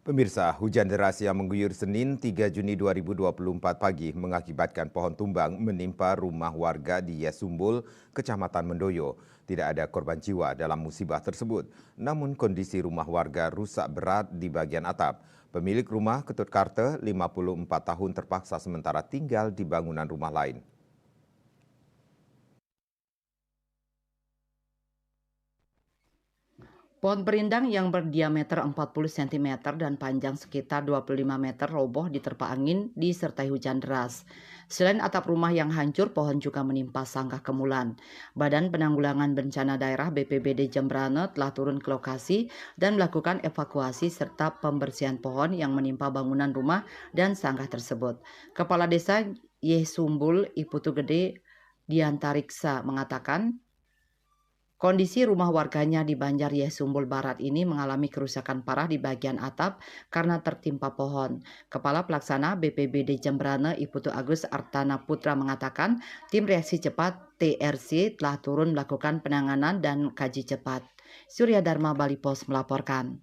Pemirsa, hujan deras yang mengguyur Senin 3 Juni 2024 pagi mengakibatkan pohon tumbang menimpa rumah warga di Yesumbul, Kecamatan Mendoyo. Tidak ada korban jiwa dalam musibah tersebut, namun kondisi rumah warga rusak berat di bagian atap. Pemilik rumah Ketut Karte, 54 tahun terpaksa sementara tinggal di bangunan rumah lain. Pohon berindang yang berdiameter 40 cm dan panjang sekitar 25 meter roboh diterpa angin disertai hujan deras. Selain atap rumah yang hancur, pohon juga menimpa sangkar kemulan. Badan Penanggulangan Bencana Daerah BPBD Jembrane telah turun ke lokasi dan melakukan evakuasi serta pembersihan pohon yang menimpa bangunan rumah dan sangkar tersebut. Kepala Desa Yesumbul Iputu Gede Diantariksa mengatakan, kondisi rumah warganya di Banjar Yesumbul Barat ini mengalami kerusakan parah di bagian atap karena tertimpa pohon. Kepala Pelaksana BPBD Jembrane Iputu Agus Artana Putra mengatakan tim reaksi cepat TRC telah turun melakukan penanganan dan kaji cepat. Surya Dharma Bali Pos melaporkan.